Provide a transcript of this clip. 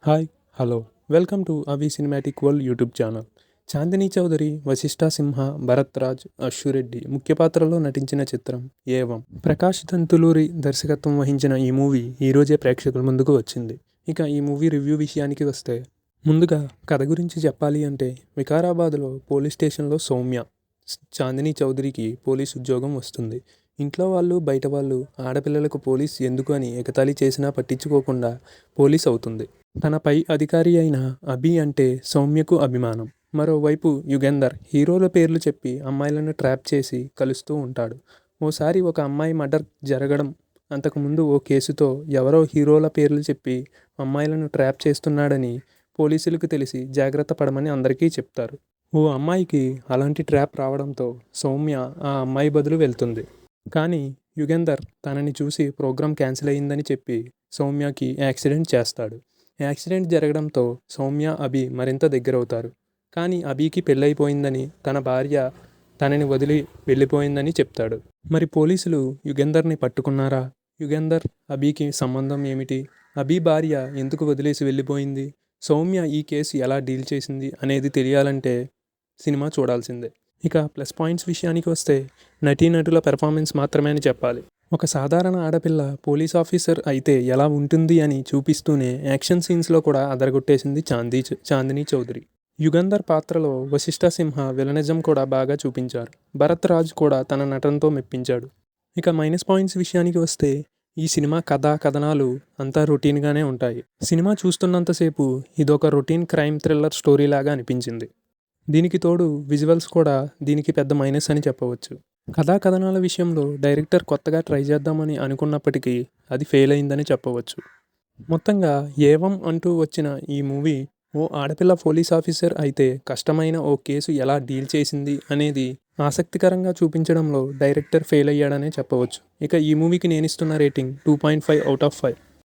Hi, hello, welcome to అవి cinematic world YouTube channel. Chandini Chowdary, Vasishta Simha, Bharath Raj, Ashu Reddy ముఖ్య పాత్రలో నటించిన చిత్రం ఏవం. ప్రకాష్ తంతులూరి దర్శకత్వం వహించిన ఈ మూవీ ఈరోజే ప్రేక్షకుల ముందుకు వచ్చింది. ఇక ఈ మూవీ రివ్యూ విషయానికి వస్తే, ముందుగా కథ గురించి చెప్పాలి అంటే, వికారాబాద్లో పోలీస్ స్టేషన్లో సౌమ్య, చాందినీ చౌదరికి పోలీస్ ఉద్యోగం వస్తుంది. ఇంట్లో వాళ్ళు, బయట వాళ్ళు ఆడపిల్లలకు పోలీస్ ఎందుకు అని ఎగతాళి చేసినా పట్టించుకోకుండా పోలీస్ అవుతుంది. తన పై అధికారి అయిన అభి అంటే సౌమ్యకు అభిమానం. మరోవైపు యుగంధర్ హీరోల పేర్లు చెప్పి అమ్మాయిలను ట్రాప్ చేసి కలుస్తూ ఉంటాడు. ఓసారి ఒక అమ్మాయి మర్డర్ జరగడం, అంతకుముందు ఓ కేసుతో ఎవరో హీరోల పేర్లు చెప్పి అమ్మాయిలను ట్రాప్ చేస్తున్నాడని పోలీసులకు తెలిసి జాగ్రత్త పడమని అందరికీ చెప్తారు. ఓ అమ్మాయికి అలాంటి ట్రాప్ రావడంతో సౌమ్య ఆ అమ్మాయి బదులు వెళ్తుంది. కానీ యుగంధర్ తనని చూసి ప్రోగ్రాం క్యాన్సిల్ అయ్యిందని చెప్పి సౌమ్యకి యాక్సిడెంట్ చేస్తాడు. యాక్సిడెంట్ జరగడంతో సౌమ్య, అభి మరింత దగ్గరవుతారు. కానీ అభికి పెళ్ళైపోయిందని, తన భార్య తనని వదిలి వెళ్ళిపోయిందని చెప్తాడు. మరి పోలీసులు యుగంధర్ని పట్టుకున్నారా? యుగంధర్, అభికి సంబంధం ఏమిటి? అభి భార్య ఎందుకు వదిలేసి వెళ్ళిపోయింది? సౌమ్య ఈ కేసు ఎలా డీల్ చేసింది అనేది తెలియాలంటే సినిమా చూడాల్సిందే. ఇక ప్లస్ పాయింట్స్ విషయానికి వస్తే, నటీనటుల పెర్ఫార్మెన్స్ మాత్రమే అని చెప్పాలి. ఒక సాధారణ ఆడపిల్ల పోలీస్ ఆఫీసర్ అయితే ఎలా ఉంటుంది అని చూపిస్తూనే యాక్షన్ సీన్స్లో కూడా అదరగొట్టేసింది చాందినీ చౌదరి. యుగంధర్ పాత్రలో వశిష్ఠ సింహ విలనిజం కూడా బాగా చూపించారు. భరత్ రాజ్ కూడా తన నటనతో మెప్పించాడు. ఇక మైనస్ పాయింట్స్ విషయానికి వస్తే, ఈ సినిమా కథనాలు అంతా రొటీన్గానే ఉంటాయి. సినిమా చూస్తున్నంతసేపు ఇదొక రొటీన్ క్రైమ్ థ్రిల్లర్ స్టోరీ లాగా అనిపించింది. దీనికి తోడు విజువల్స్ కూడా దీనికి పెద్ద మైనస్ అని చెప్పవచ్చు. కథనాల విషయంలో డైరెక్టర్ కొత్తగా ట్రై చేద్దామని అనుకున్నప్పటికీ అది ఫెయిల్ అయిందని చెప్పవచ్చు. మొత్తంగా ఏవం అంటూ వచ్చిన ఈ మూవీ ఓ ఆడపిల్ల పోలీస్ ఆఫీసర్ అయితే కష్టమైన ఓ కేసు ఎలా డీల్ చేసింది అనేది ఆసక్తికరంగా చూపించడంలో డైరెక్టర్ ఫెయిల్ అయ్యాడనే చెప్పవచ్చు. ఇక ఈ మూవీకి నేను ఇస్తున్న రేటింగ్ 2.5 out of 5.